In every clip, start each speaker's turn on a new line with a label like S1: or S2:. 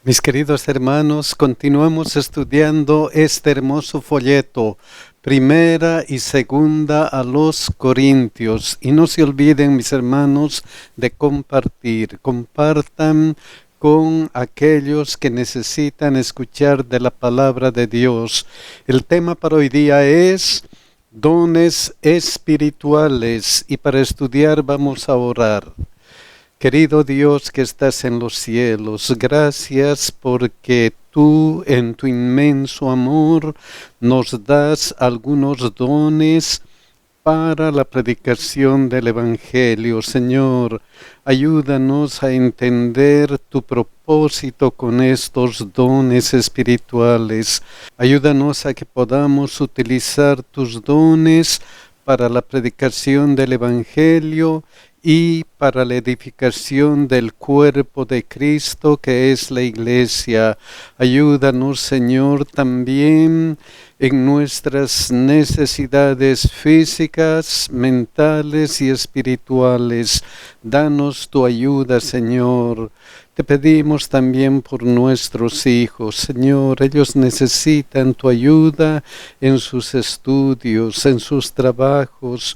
S1: Mis queridos hermanos, continuamos estudiando este hermoso folleto, Primera y Segunda a los Corintios. Y no se olviden, mis hermanos, de compartir. Compartan con aquellos que necesitan escuchar de la palabra de Dios. El tema para hoy día es dones espirituales, y para estudiar vamos a orar. Querido Dios que estás en los cielos, gracias porque tú en tu inmenso amor nos das algunos dones para la predicación del Evangelio. Señor, ayúdanos a entender tu propósito con estos dones espirituales. Ayúdanos a que podamos utilizar tus dones para la predicación del Evangelio y para la edificación del cuerpo de Cristo que es la Iglesia. Ayúdanos, Señor, también en nuestras necesidades físicas, mentales y espirituales. Danos tu ayuda, Señor. Te pedimos también por nuestros hijos, Señor. Ellos necesitan tu ayuda en sus estudios, en sus trabajos,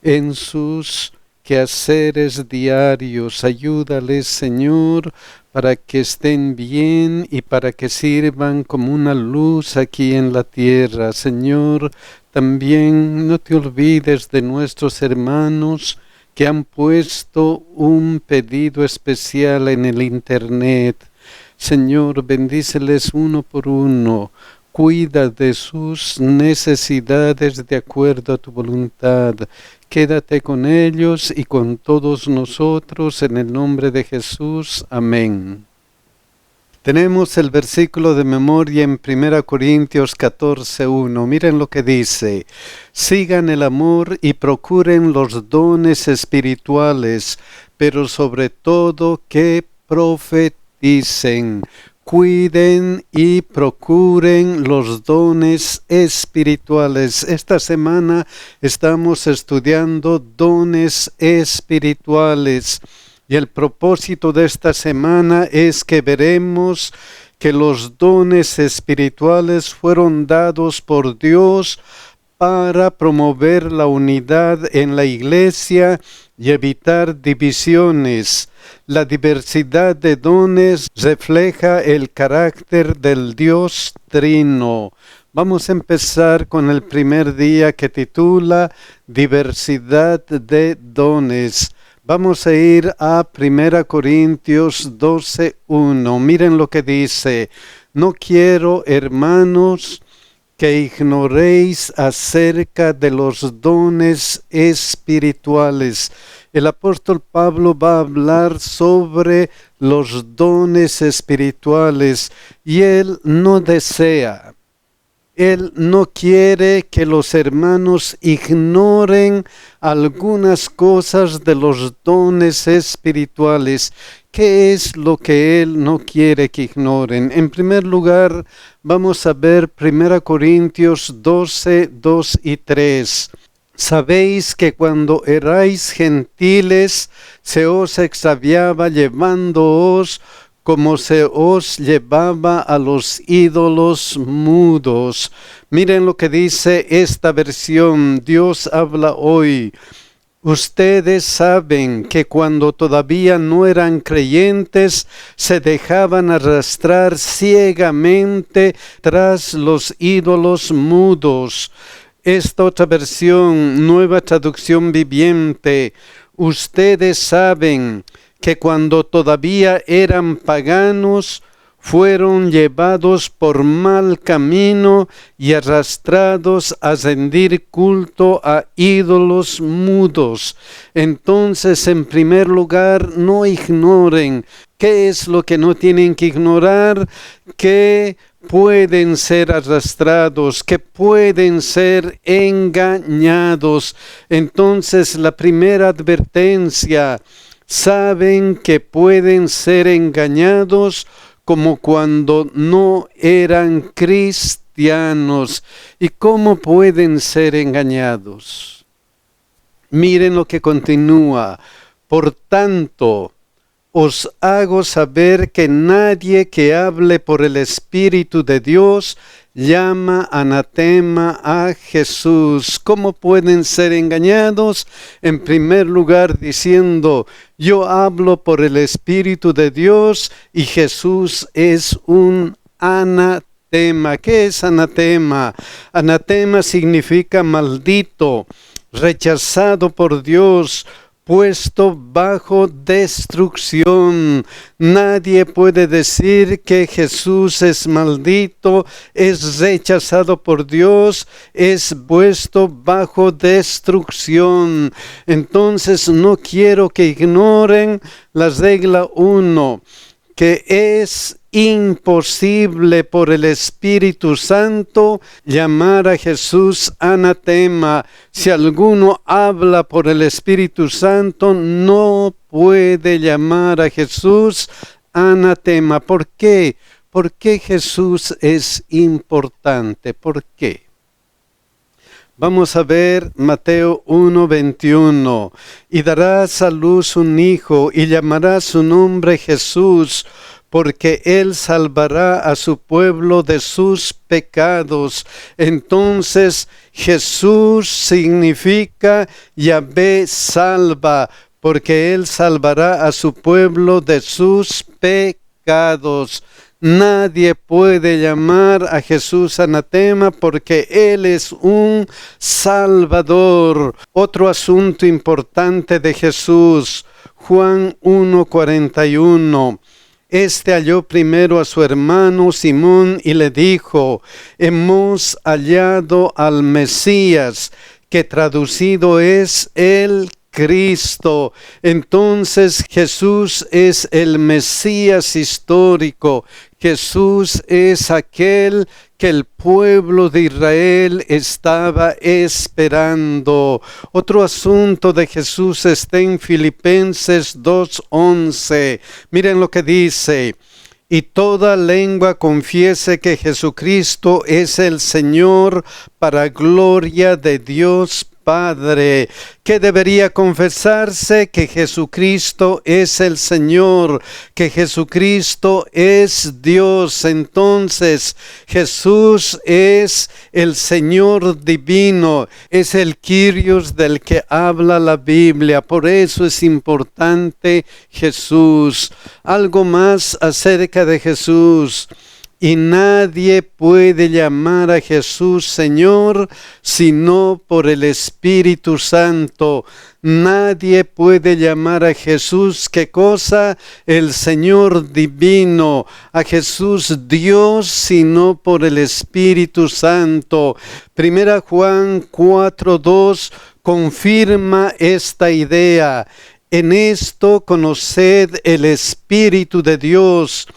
S1: en sus quehaceres diarios. Ayúdales, Señor, para que estén bien y para que sirvan como una luz aquí en la tierra. Señor, también no te olvides de nuestros hermanos que han puesto un pedido especial en el internet. Señor, bendíceles uno por uno. Cuida de sus necesidades de acuerdo a tu voluntad. Quédate con ellos y con todos nosotros en el nombre de Jesús. Amén. Tenemos el versículo de memoria en 1 Corintios 14:1. Miren lo que dice. Sigan el amor y procuren los dones espirituales, pero sobre todo que profeticen. Cuiden y procuren los dones espirituales. Esta semana estamos estudiando dones espirituales. Y el propósito de esta semana es que veremos que los dones espirituales fueron dados por Dios para promover la unidad en la iglesia y evitar divisiones. La diversidad de dones refleja el carácter del Dios Trino. Vamos a empezar con el primer día que titula Diversidad de dones. Vamos a ir a 1 Corintios 12:1. Miren lo que dice. No quiero, hermanos, que ignoréis acerca de los dones espirituales. El apóstol Pablo va a hablar sobre los dones espirituales y él no desea, él no quiere que los hermanos ignoren algunas cosas de los dones espirituales. ¿Qué es lo que él no quiere que ignoren? En primer lugar, vamos a ver 1 Corintios 12:2 y 3. Sabéis que cuando erais gentiles, se os extraviaba llevándoos como se os llevaba a los ídolos mudos. Miren lo que dice esta versión. Dios habla hoy. Ustedes saben que cuando todavía no eran creyentes, se dejaban arrastrar ciegamente tras los ídolos mudos. Esta otra versión, Nueva Traducción Viviente. Ustedes saben que cuando todavía eran paganos, fueron llevados por mal camino y arrastrados a rendir culto a ídolos mudos. Entonces, en primer lugar, no ignoren. ¿Qué es lo que no tienen que ignorar? Que pueden ser arrastrados, que pueden ser engañados. Entonces, la primera advertencia, saben que pueden ser engañados como cuando no eran cristianos. ¿Y cómo pueden ser engañados? Miren lo que continúa. Por tanto, os hago saber que nadie que hable por el Espíritu de Dios llama anatema a Jesús. ¿Cómo pueden ser engañados? En primer lugar diciendo, yo hablo por el Espíritu de Dios y Jesús es un anatema. ¿Qué es anatema? Anatema significa maldito, rechazado por Dios, puesto bajo destrucción. Nadie puede decir que Jesús es maldito, es rechazado por Dios, es puesto bajo destrucción. Entonces no quiero que ignoren la regla 1, que es imposible por el Espíritu Santo llamar a Jesús anatema. Si alguno habla por el Espíritu Santo, no puede llamar a Jesús anatema. ¿Por qué? ¿Por qué Jesús es importante? ¿Por qué? Vamos a ver Mateo 1:21. Y darás a luz un hijo y llamará su nombre Jesús, porque él salvará a su pueblo de sus pecados. Entonces Jesús significa Yahvé salva, porque él salvará a su pueblo de sus pecados. Nadie puede llamar a Jesús anatema porque Él es un Salvador. Otro asunto importante de Jesús, Juan 1:41. Este halló primero a su hermano Simón y le dijo, hemos hallado al Mesías, que traducido es el Cristo. Entonces Jesús es el Mesías histórico. Jesús es aquel que el pueblo de Israel estaba esperando. Otro asunto de Jesús está en Filipenses 2:11. Miren lo que dice. Y toda lengua confiese que Jesucristo es el Señor, para gloria de Dios Padre. ¿Qué debería confesarse? Que Jesucristo es el Señor, que Jesucristo es Dios. Entonces, Jesús es el Señor divino, es el Kyrios del que habla la Biblia. Por eso es importante Jesús. Algo más acerca de Jesús. Y nadie puede llamar a Jesús Señor sino por el Espíritu Santo. Nadie puede llamar a Jesús, ¿qué cosa? El Señor divino, a Jesús Dios, sino por el Espíritu Santo. Primera Juan 4:2 confirma esta idea. En esto conoced el Espíritu de Dios.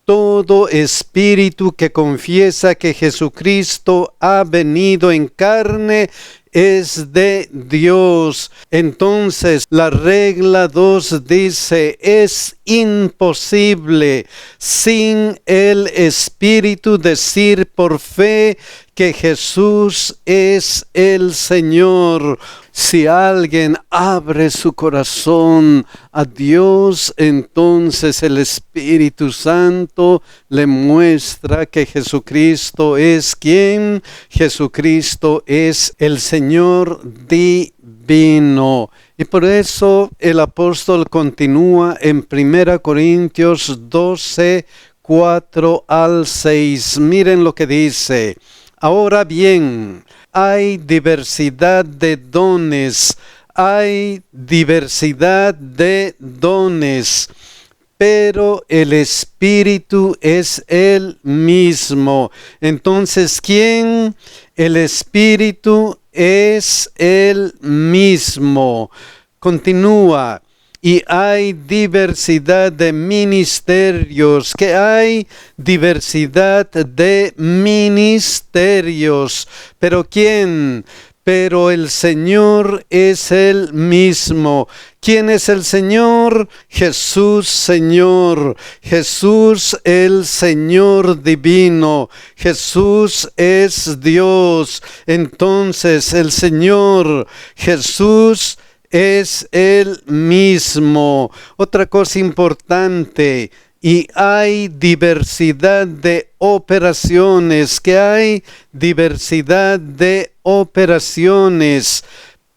S1: Todo espíritu que confiesa que Jesucristo ha venido en carne es de Dios. Entonces, la regla 2 dice, es imposible sin el Espíritu decir por fe que Jesús es el Señor. Si alguien abre su corazón a Dios, entonces el Espíritu Santo le muestra que Jesucristo es ¿quién? Jesucristo es el Señor divino. Y por eso el apóstol continúa en 1 Corintios 12, 4 al 6. Miren lo que dice. Ahora bien, hay diversidad de dones, pero el Espíritu es el mismo. Entonces, ¿quién? El Espíritu es el mismo. Continúa. Y hay diversidad de ministerios. ¿Qué hay? Diversidad de ministerios. ¿Pero quién? Pero el Señor es el mismo. ¿Quién es el Señor? Jesús Señor. Jesús el Señor divino. Jesús es Dios. Entonces el Señor Jesús es el mismo. Otra cosa importante, y hay diversidad de operaciones,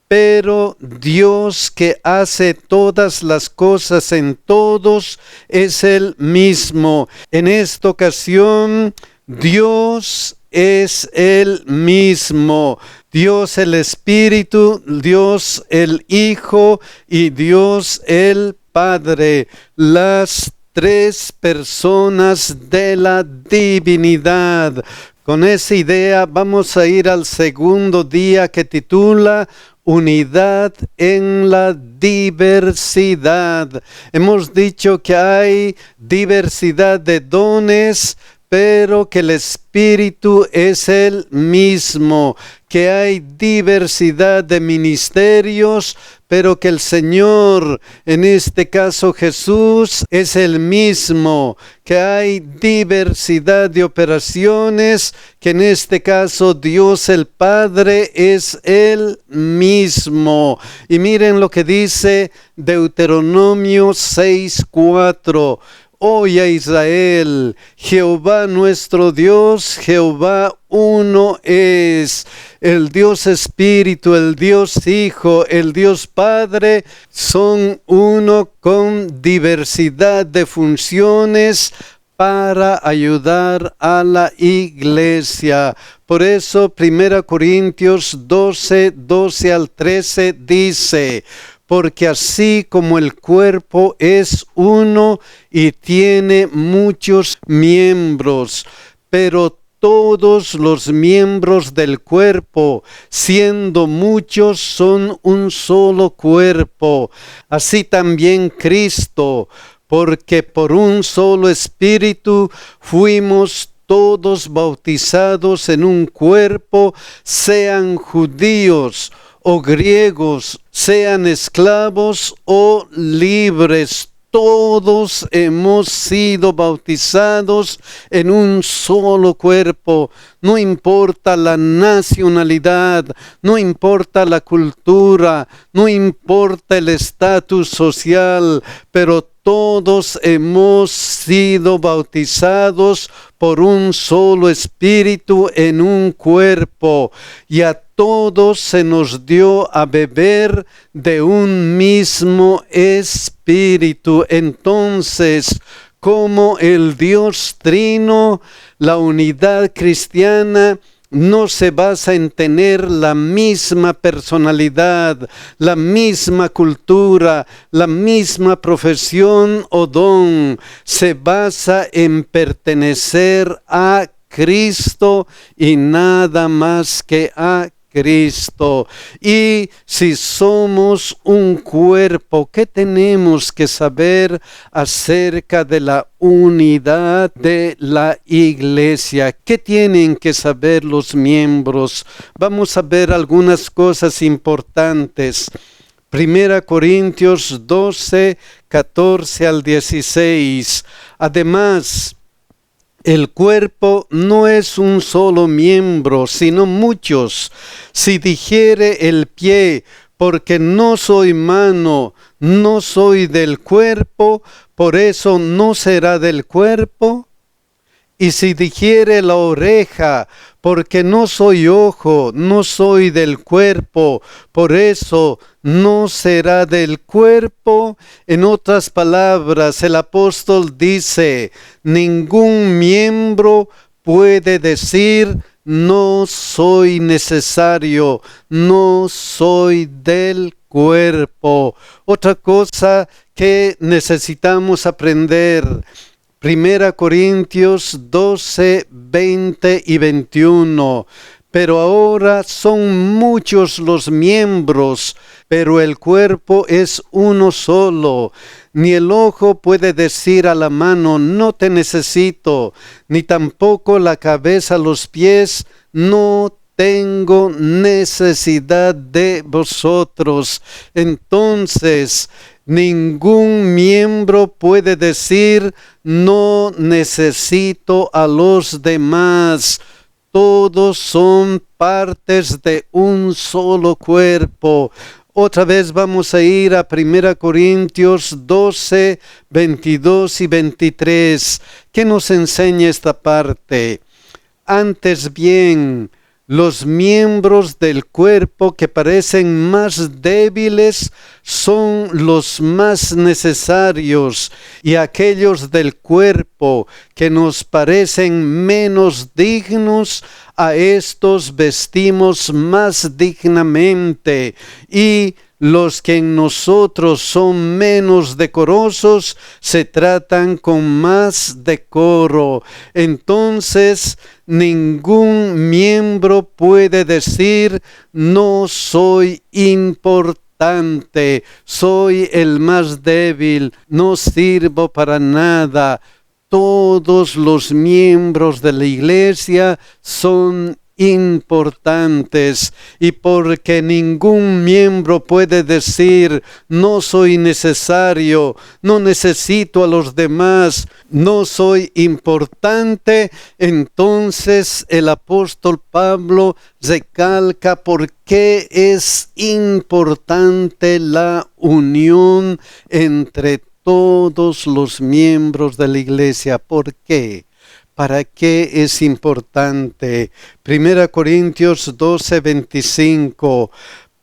S1: pero Dios que hace todas las cosas en todos es el mismo. En esta ocasión, Dios es el mismo. Dios el Espíritu, Dios el Hijo y Dios el Padre. Las tres personas de la divinidad. Con esa idea vamos a ir al segundo día que titula Unidad en la diversidad. Hemos dicho que hay diversidad de dones, pero que el Espíritu es el mismo, que hay diversidad de ministerios, pero que el Señor, en este caso Jesús, es el mismo, que hay diversidad de operaciones, que en este caso Dios el Padre es el mismo. Y miren lo que dice Deuteronomio 6:4. Oye Israel, Jehová nuestro Dios, Jehová uno es. El Dios Espíritu, el Dios Hijo, el Dios Padre son uno con diversidad de funciones para ayudar a la iglesia. Por eso 1 Corintios 12 al 13 dice: porque así como el cuerpo es uno y tiene muchos miembros, pero todos los miembros del cuerpo, siendo muchos, son un solo cuerpo. Así también Cristo, porque por un solo Espíritu fuimos todos bautizados en un cuerpo, sean judíos o griegos, sean esclavos o libres, todos hemos sido bautizados en un solo cuerpo. No importa la nacionalidad, no importa la cultura, no importa el estatus social, pero todos hemos sido bautizados por un solo Espíritu en un cuerpo, y a todos se nos dio a beber de un mismo Espíritu. Entonces, como el Dios Trino, la unidad cristiana no se basa en tener la misma personalidad, la misma cultura, la misma profesión o don. Se basa en pertenecer a Cristo y nada más que a Cristo. Y si somos un cuerpo, ¿qué tenemos que saber acerca de la unidad de la iglesia? ¿Qué tienen que saber los miembros? Vamos a ver algunas cosas importantes. 1 Corintios 12, 14 al 16. Además, el cuerpo no es un solo miembro, sino muchos. Si dijere el pie, porque no soy mano, no soy del cuerpo, por eso no será del cuerpo. Y si dijere la oreja, porque no soy ojo, no soy del cuerpo, por eso no será del cuerpo. En otras palabras, el apóstol dice: ningún miembro puede decir no soy necesario, no soy del cuerpo. Otra cosa que necesitamos aprender: 1 Corintios 12, 20 y 21. Pero ahora son muchos los miembros, pero el cuerpo es uno solo. Ni el ojo puede decir a la mano, no te necesito, ni tampoco la cabeza a los pies, no tengo necesidad de vosotros. Entonces, ningún miembro puede decir, no necesito a los demás. Todos son partes de un solo cuerpo. Otra vez vamos a ir a 1 Corintios 12, 22 y 23. ¿Qué nos enseña esta parte? Antes bien, los miembros del cuerpo que parecen más débiles son los más necesarios, y aquellos del cuerpo que nos parecen menos dignos, a estos vestimos más dignamente, y los que en nosotros son menos decorosos se tratan con más decoro. Entonces, ningún miembro puede decir: no soy importante, soy el más débil, no sirvo para nada. Todos los miembros de la iglesia son importantes, y porque ningún miembro puede decir: no soy necesario, no necesito a los demás, no soy importante, entonces el apóstol Pablo recalca por qué es importante la unión entre todos los miembros de la iglesia. ¿Por qué? ¿Para qué es importante? 1 Corintios 12, 25.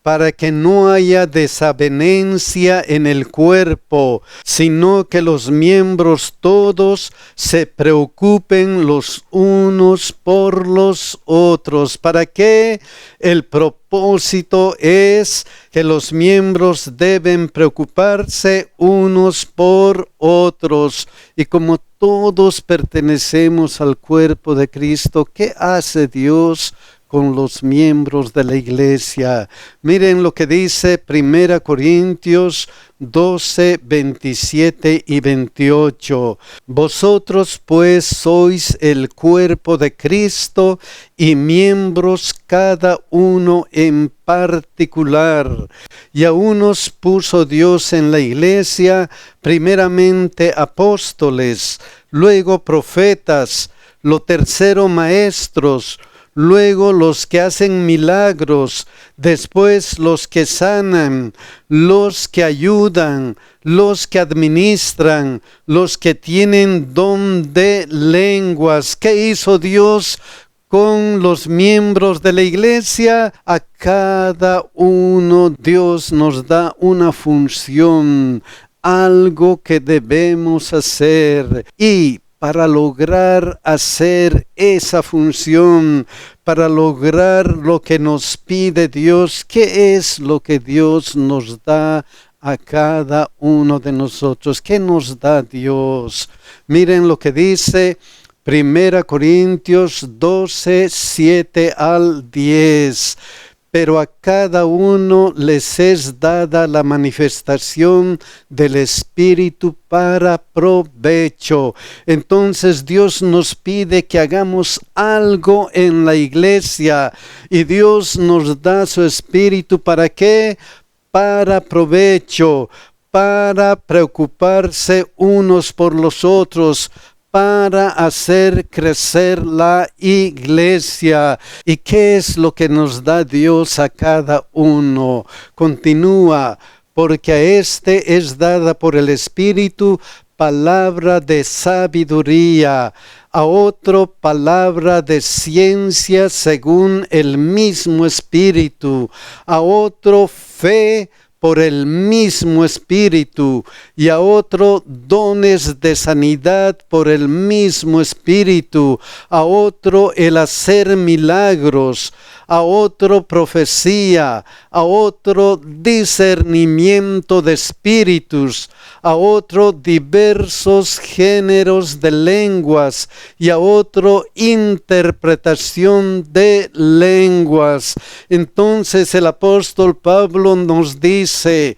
S1: Para que no haya desavenencia en el cuerpo, sino que los miembros todos se preocupen los unos por los otros. ¿Para qué? El propósito es que los miembros deben preocuparse unos por otros. Y como todos pertenecemos al cuerpo de Cristo, ¿qué hace Dios con los miembros de la iglesia? Miren lo que dice 1 Corintios 12, 27 y 28. Vosotros pues sois el cuerpo de Cristo y miembros cada uno en particular. Y a unos puso Dios en la iglesia, primeramente apóstoles, luego profetas, lo tercero maestros, luego los que hacen milagros, después los que sanan, los que ayudan, los que administran, los que tienen don de lenguas. ¿Qué hizo Dios con los miembros de la iglesia? A cada uno Dios nos da una función, algo que debemos hacer, y para lograr hacer esa función, para lograr lo que nos pide Dios, ¿qué es lo que Dios nos da a cada uno de nosotros? ¿Qué nos da Dios? Miren lo que dice 1 Corintios 12, 7 al 10. Pero a cada uno les es dada la manifestación del Espíritu para provecho. Entonces Dios nos pide que hagamos algo en la iglesia, y Dios nos da su Espíritu. ¿Para qué? Para provecho, para preocuparse unos por los otros, para hacer crecer la iglesia. ¿Y qué es lo que nos da Dios a cada uno? Continúa: porque a este es dada por el Espíritu palabra de sabiduría, a otro palabra de ciencia según el mismo Espíritu, a otro fe por el mismo Espíritu, y a otro dones de sanidad por el mismo Espíritu, a otro el hacer milagros, a otro profecía, a otro discernimiento de espíritus, a otro diversos géneros de lenguas, y a otro interpretación de lenguas. Entonces el apóstol Pablo nos dice: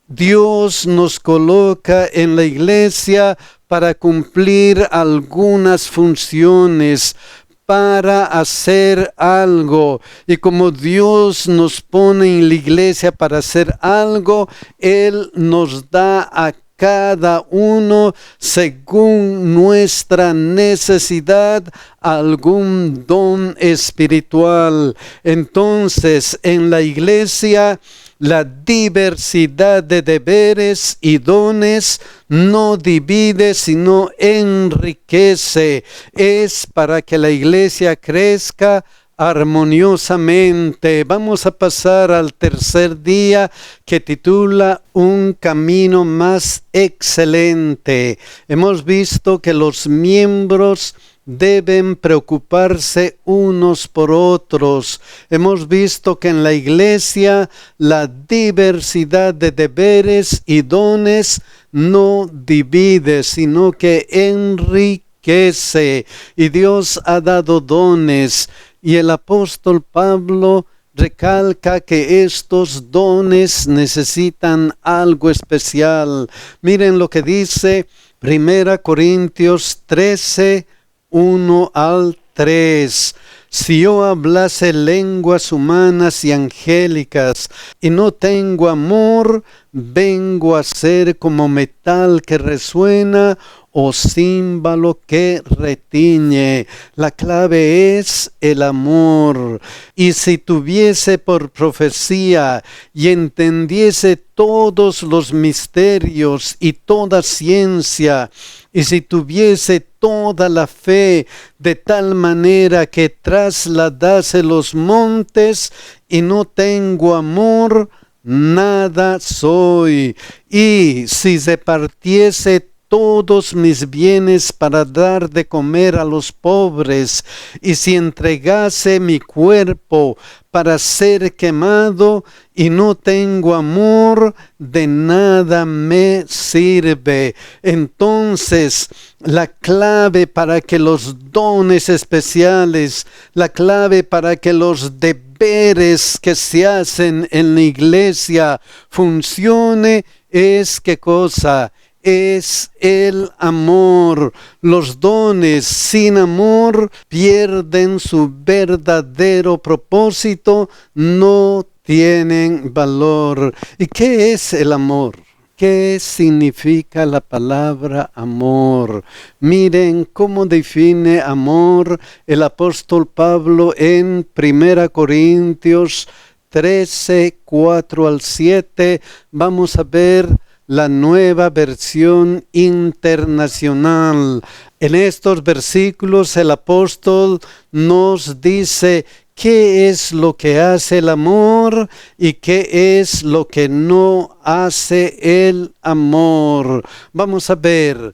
S1: Dios nos coloca en la iglesia para cumplir algunas funciones, para hacer algo. Y como Dios nos pone en la iglesia para hacer algo, Él nos da a cada uno, según nuestra necesidad, algún don espiritual. Entonces, en la iglesia, la diversidad de deberes y dones no divide, sino enriquece. Es para que la iglesia crezca armoniosamente. Vamos a pasar al tercer día, que titula Un camino más excelente. Hemos visto que los miembros deben preocuparse unos por otros. Hemos visto que en la iglesia la diversidad de deberes y dones no divide, sino que enriquece. Y Dios ha dado dones. Y el apóstol Pablo recalca que estos dones necesitan algo especial. Miren lo que dice 1 Corintios 13, 1 al 3. Si yo hablase lenguas humanas y angélicas y no tengo amor, vengo a ser como metal que resuena o címbalo que retiñe. La clave es el amor. Y si tuviese por profecía y entendiese todos los misterios y toda ciencia, y si tuviese toda la fe de tal manera que trasladase los montes y no tengo amor, nada soy. Y si se partiese todos mis bienes para dar de comer a los pobres, y si entregase mi cuerpo para ser quemado y no tengo amor, de nada me sirve. Entonces, la clave para que los dones especiales, la clave para que los deberes que se hacen en la iglesia funcione es ¿qué cosa? Es el amor. Los dones sin amor pierden su verdadero propósito, no tienen valor. ¿Y qué es el amor? ¿Qué significa la palabra amor? Miren cómo define amor el apóstol Pablo en 1 Corintios 13, 4 al 7. Vamos a ver la Nueva Versión Internacional. En estos versículos el apóstol nos dice qué es lo que hace el amor y qué es lo que no hace el amor. Vamos a ver,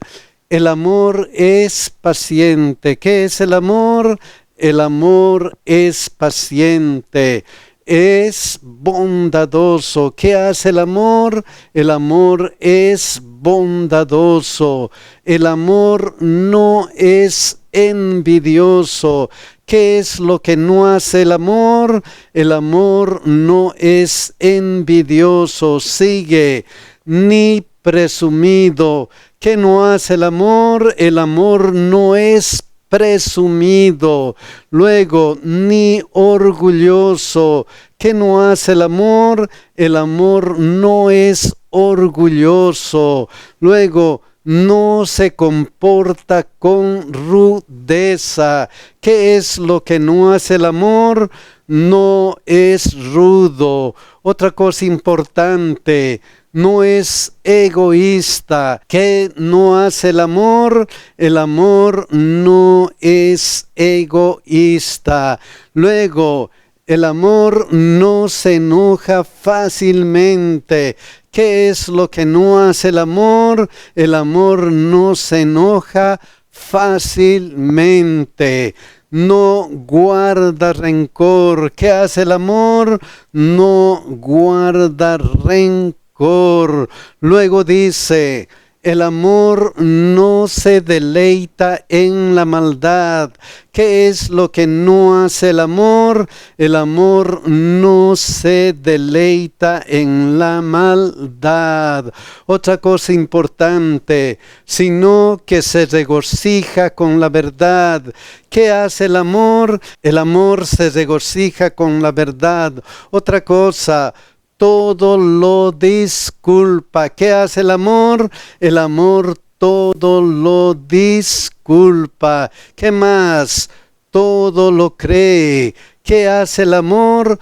S1: el amor es paciente. ¿Qué es el amor? El amor es paciente. Es bondadoso. ¿Qué hace el amor? El amor es bondadoso. El amor no es envidioso. ¿Qué es lo que no hace el amor? El amor no es envidioso. Sigue, ni presumido. ¿Qué no hace el amor? El amor no es presumido. Luego, ni orgulloso. ¿Qué no hace el amor? El amor no es orgulloso. Luego, no se comporta con rudeza. ¿Qué es lo que no hace el amor? No es rudo. Otra cosa importante, no es egoísta. ¿Qué no hace el amor? El amor no es egoísta. Luego, el amor no se enoja fácilmente. ¿Qué es lo que no hace el amor? El amor no se enoja fácilmente. No guarda rencor. ¿Qué hace el amor? No guarda rencor. Luego dice, el amor no se deleita en la maldad. ¿Qué es lo que no hace el amor? El amor no se deleita en la maldad. Otra cosa importante, sino que se regocija con la verdad. ¿Qué hace el amor? El amor se regocija con la verdad. Otra cosa, todo lo disculpa. ¿Qué hace el amor? El amor todo lo disculpa. ¿Qué más? Todo lo cree. ¿Qué hace el amor?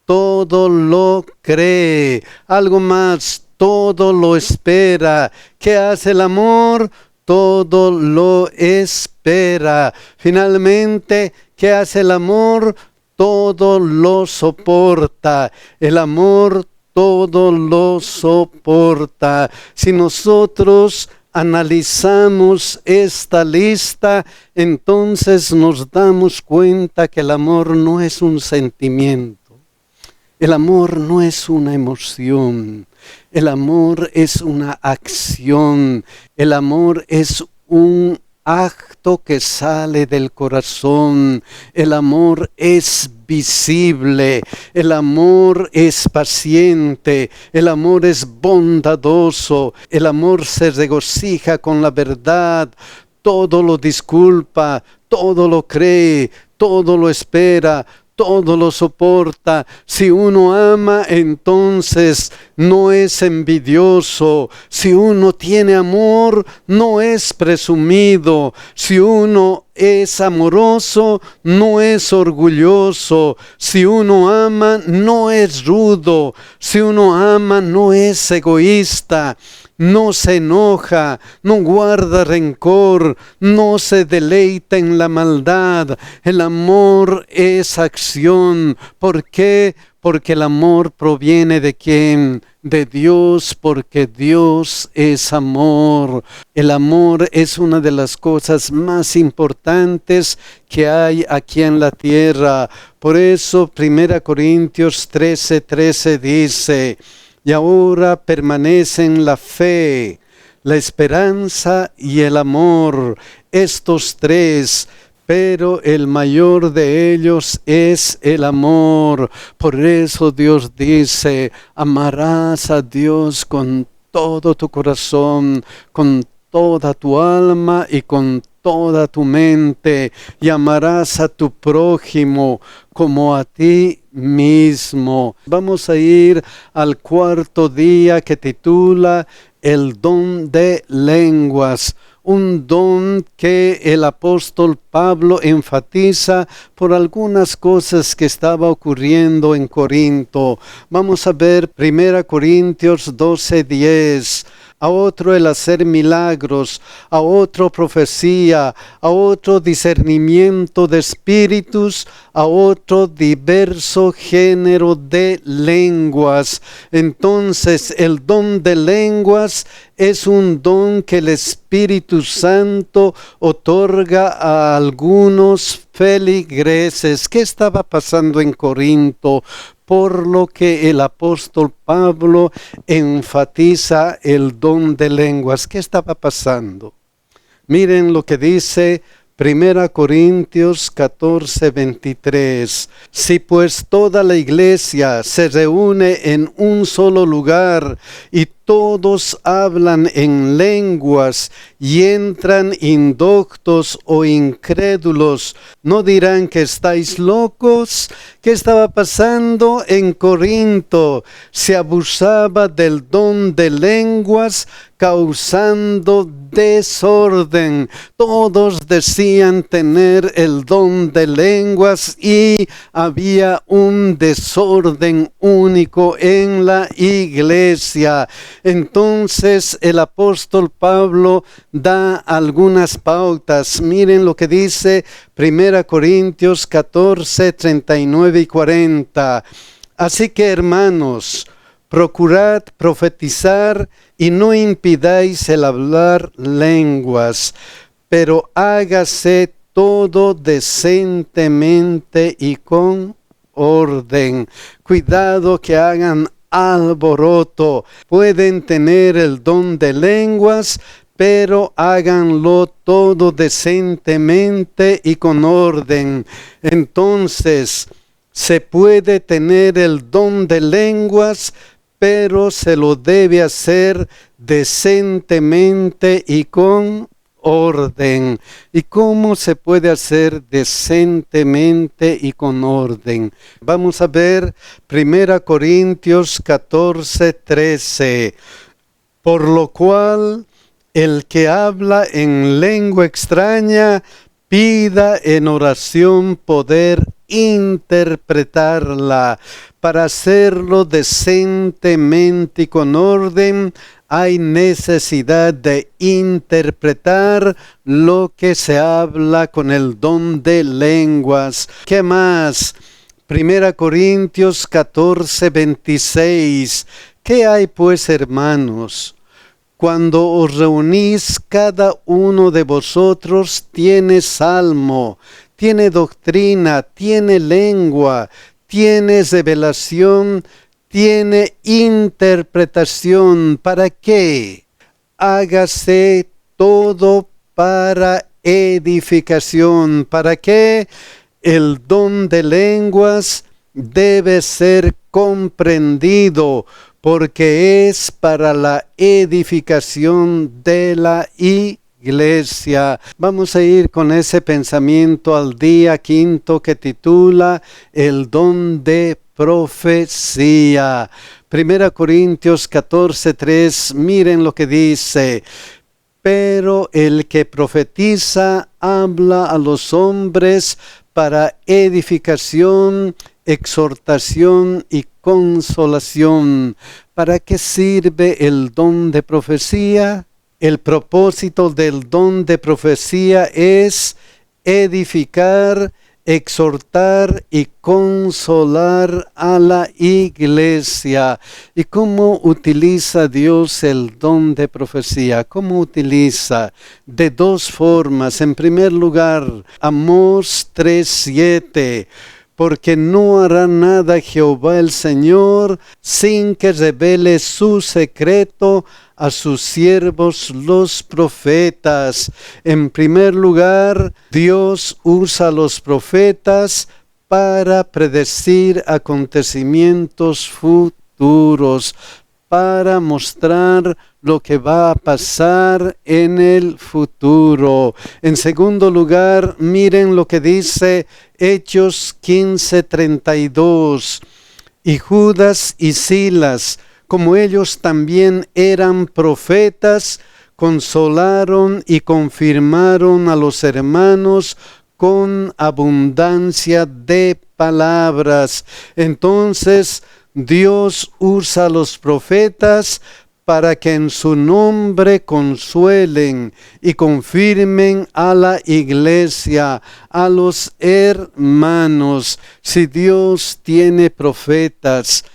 S1: todo lo cree. Algo más, todo lo espera. ¿Qué hace el amor? Todo lo espera. Finalmente, ¿qué hace el amor? Todo lo soporta. El amor todo lo soporta. Si nosotros analizamos esta lista, entonces nos damos cuenta que el amor no es un sentimiento. El amor no es una emoción. El amor es una acción. El amor es un acto que sale del corazón. El amor es visible. El amor es paciente. El amor es bondadoso. El amor se regocija con la verdad. Todo lo disculpa, todo lo cree, todo lo espera, todo lo soporta. Si uno ama, entonces no es envidioso. Si uno tiene amor, no es presumido. Si uno es amoroso, no es orgulloso. Si uno ama, no es rudo. Si uno ama, no es egoísta. No se enoja, no guarda rencor, no se deleita en la maldad. El amor es acción. ¿Por qué? Porque el amor proviene ¿de quién? De Dios, porque Dios es amor. El amor es una de las cosas más importantes que hay aquí en la tierra. Por eso 1 Corintios 13:13 dice: y ahora permanecen la fe, la esperanza y el amor, estos tres, pero el mayor de ellos es el amor. Por eso Dios dice: amarás a Dios con todo tu corazón, con toda tu alma y con toda tu mente, y amarás a tu prójimo como a ti mismo. Vamos a ir al cuarto día, que titula el don de lenguas. Un don que el apóstol Pablo enfatiza por algunas cosas que estaba ocurriendo en Corinto. Vamos a ver 1 Corintios 12:10. A otro el hacer milagros, a otro profecía, a otro discernimiento de espíritus, a otro diverso género de lenguas. Entonces, el don de lenguas es un don que el Espíritu Santo otorga a algunos feligreses. ¿Qué estaba pasando en Corinto? Por lo que el apóstol Pablo enfatiza el don de lenguas. ¿Qué estaba pasando? Miren lo que dice 1 Corintios 14:23. Si pues toda la iglesia se reúne en un solo lugar y todos hablan en lenguas y entran indoctos o incrédulos, ¿no dirán que estáis locos? ¿Qué estaba pasando en Corinto? Se abusaba del don de lenguas, causando desorden. Todos decían tener el don de lenguas y había un desorden único en la iglesia. Entonces el apóstol Pablo da algunas pautas. Miren lo que dice 1 Corintios 14, 39 y 40. Así que, hermanos, procurad profetizar y no impidáis el hablar lenguas, pero hágase todo decentemente y con orden. Cuidado que hagan alboroto. Pueden tener el don de lenguas, pero háganlo todo decentemente y con orden. Entonces, se puede tener el don de lenguas, pero se lo debe hacer decentemente y con orden. ¿Y cómo se puede hacer decentemente y con orden? Vamos a ver 1 Corintios 14:13. Por lo cual, el que habla en lengua extraña, pida en oración poder interpretarla. Para hacerlo decentemente y con orden, hay necesidad de interpretar lo que se habla con el don de lenguas. ¿Qué más? 1 Corintios 14, 26. ¿Qué hay pues, hermanos? Cuando os reunís, cada uno de vosotros tiene salmo, tiene doctrina, tiene lengua, tiene revelación, tiene interpretación. ¿Para qué? Hágase todo para edificación. ¿Para qué? El don de lenguas debe ser comprendido porque es para la edificación de la iglesia. Vamos a ir con ese pensamiento al día 5 que titula El don de profecía. 1 Corintios 14, 3, miren lo que dice. Pero el que profetiza habla a los hombres para edificación, exhortación y consolación. ¿Para qué sirve el don de profecía? El propósito del don de profecía es edificar, exhortar y consolar a la iglesia. ¿Y cómo utiliza Dios el don de profecía? ¿Cómo utiliza? De dos formas. En primer lugar, Amós 3:7. Porque no hará nada Jehová el Señor sin que revele su secreto a sus siervos los profetas. En primer lugar, Dios usa a los profetas para predecir acontecimientos futuros, para mostrar lo que va a pasar en el futuro. En segundo lugar, miren lo que dice Hechos 15:32. Y Judas y Silas, como ellos también eran profetas, consolaron y confirmaron a los hermanos con abundancia de palabras. Entonces, Dios usa a los profetas para que en su nombre consuelen y confirmen a la iglesia, a los hermanos. Si Dios tiene profetas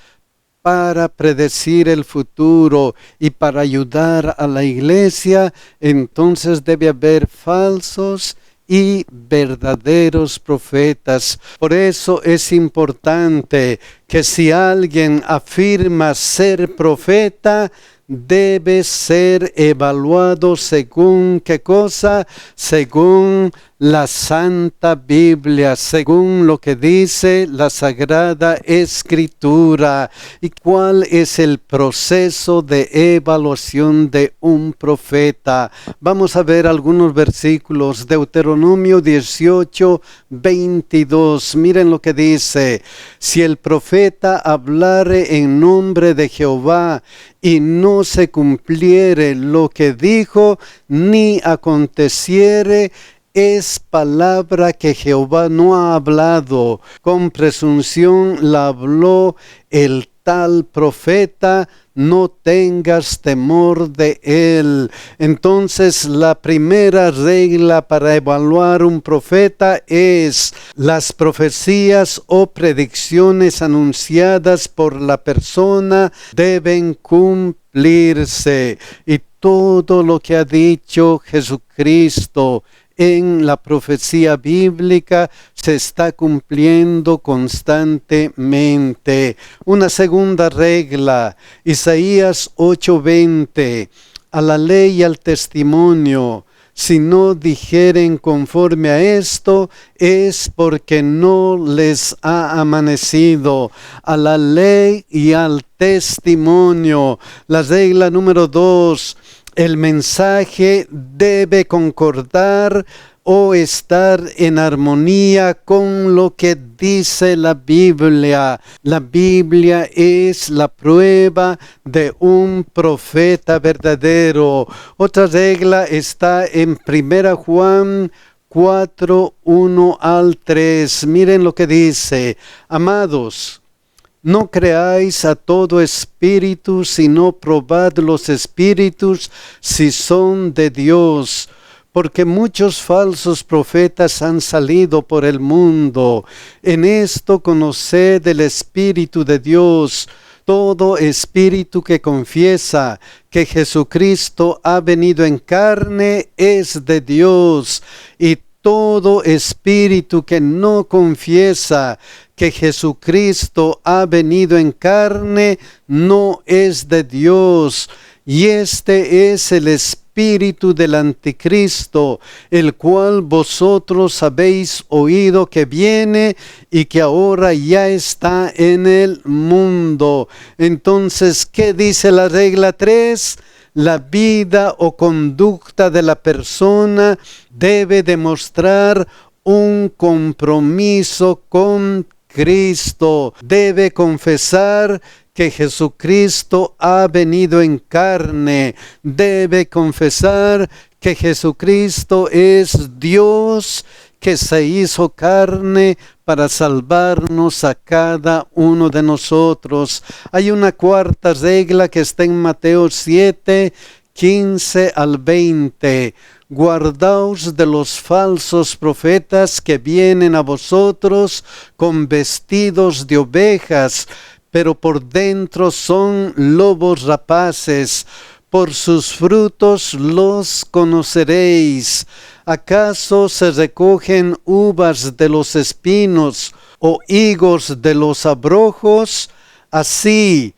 S1: para predecir el futuro y para ayudar a la iglesia, entonces debe haber falsos y verdaderos profetas. Por eso es importante que si alguien afirma ser profeta, debe ser evaluado según ¿qué cosa? Según la Santa Biblia, según lo que dice la Sagrada Escritura. ¿Y cuál es el proceso de evaluación de un profeta? Vamos a ver algunos versículos. Deuteronomio 18, 22. Miren lo que dice. Si el profeta hablare en nombre de Jehová y no se cumpliere lo que dijo, ni aconteciere, es palabra que Jehová no ha hablado. Con presunción la habló el tal profeta, no tengas temor de él. Entonces, la primera regla para evaluar un profeta es las profecías o predicciones anunciadas por la persona deben cumplirse. Y todo lo que ha dicho Jesucristo en la profecía bíblica se está cumpliendo constantemente. Una segunda regla, Isaías 8:20, a la ley y al testimonio, si no dijeren conforme a esto, es porque no les ha amanecido. A la ley y al testimonio. La regla número 2, el mensaje debe concordar o estar en armonía con lo que dice la Biblia. La Biblia es la prueba de un profeta verdadero. Otra regla está en 1 Juan 4, 1 al 3. Miren lo que dice: amados, no creáis a todo espíritu, sino probad los espíritus si son de Dios, porque muchos falsos profetas han salido por el mundo. En esto conoced el Espíritu de Dios. Todo espíritu que confiesa que Jesucristo ha venido en carne es de Dios, y todo espíritu que no confiesa que Jesucristo ha venido en carne no es de Dios. Y este es el espíritu del anticristo, el cual vosotros habéis oído que viene y que ahora ya está en el mundo. Entonces, ¿qué dice la regla 3? La vida o conducta de la persona debe demostrar un compromiso con Cristo. Debe confesar que Jesucristo ha venido en carne. Debe confesar que Jesucristo es Dios, que se hizo carne para salvarnos a cada uno de nosotros. Hay una cuarta regla que está en Mateo 7, 15 al 20. Guardaos de los falsos profetas que vienen a vosotros con vestidos de ovejas, pero por dentro son lobos rapaces. Por sus frutos los conoceréis. ¿Acaso se recogen uvas de los espinos o higos de los abrojos? Así,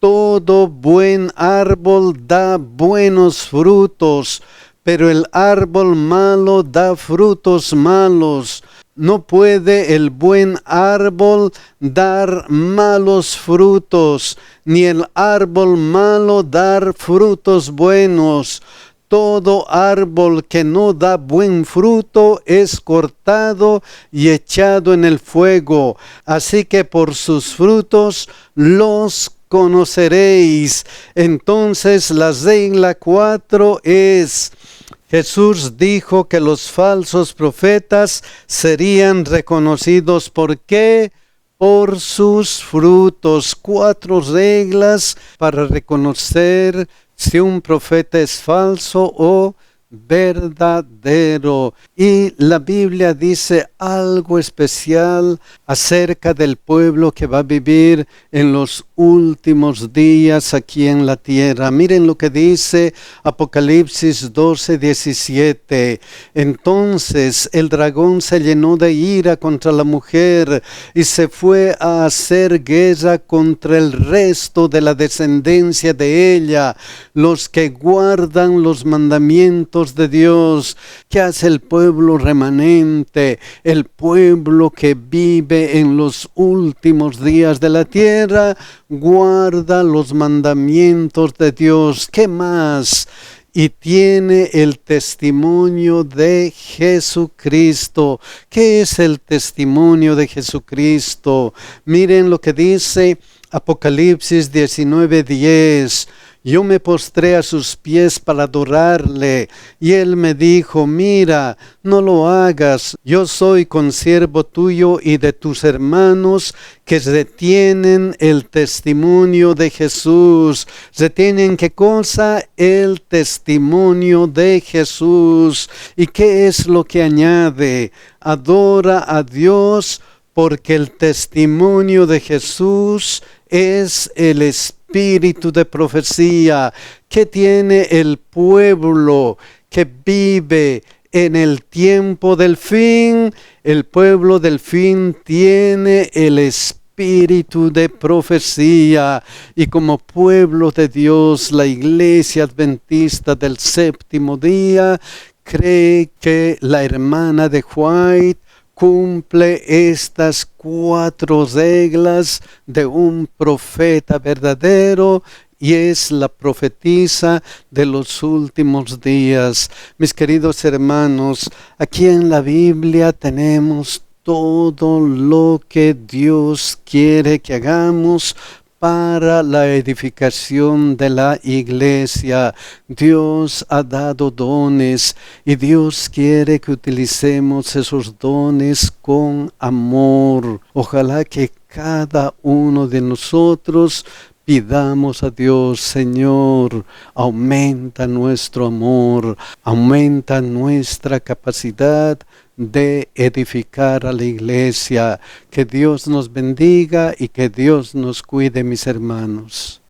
S1: todo buen árbol da buenos frutos, pero el árbol malo da frutos malos. No puede el buen árbol dar malos frutos, ni el árbol malo dar frutos buenos. Todo árbol que no da buen fruto es cortado y echado en el fuego. Así que por sus frutos los conoceréis. Entonces la regla 4 es: Jesús dijo que los falsos profetas serían reconocidos. ¿Por qué? Por sus frutos. 4 reglas para reconocer si un profeta es falso o verdadero. Y la Biblia dice algo especial acerca del pueblo que va a vivir en los últimos días aquí en la tierra. Miren lo que dice Apocalipsis 12, 17. Entonces el dragón se llenó de ira contra la mujer y se fue a hacer guerra contra el resto de la descendencia de ella, los que guardan los mandamientos de Dios. ¿Qué hace el pueblo remanente? El pueblo que vive en los últimos días de la tierra guarda los mandamientos de Dios. ¿Qué más? Y tiene el testimonio de Jesucristo. ¿Qué es el testimonio de Jesucristo? Miren lo que dice Apocalipsis 19:10. Yo me postré a sus pies para adorarle, y él me dijo: mira, no lo hagas, yo soy consiervo tuyo y de tus hermanos que retienen el testimonio de Jesús. ¿Retienen qué cosa? El testimonio de Jesús. ¿Y qué es lo que añade? Adora a Dios, porque el testimonio de Jesús es el espíritu de profecía que tiene el pueblo que vive en el tiempo del fin. El pueblo del fin tiene el espíritu de profecía, y como pueblo de Dios, la Iglesia Adventista del Séptimo Día cree que la hermana de White cumple estas 4 reglas de un profeta verdadero, y es la profetisa de los últimos días. Mis queridos hermanos, aquí en la Biblia tenemos todo lo que Dios quiere que hagamos para la edificación de la iglesia. Dios ha dado dones y Dios quiere que utilicemos esos dones con amor. Ojalá que cada uno de nosotros pidamos a Dios: Señor, aumenta nuestro amor, aumenta nuestra capacidad de edificar a la iglesia. Que Dios nos bendiga y que Dios nos cuide, mis hermanos.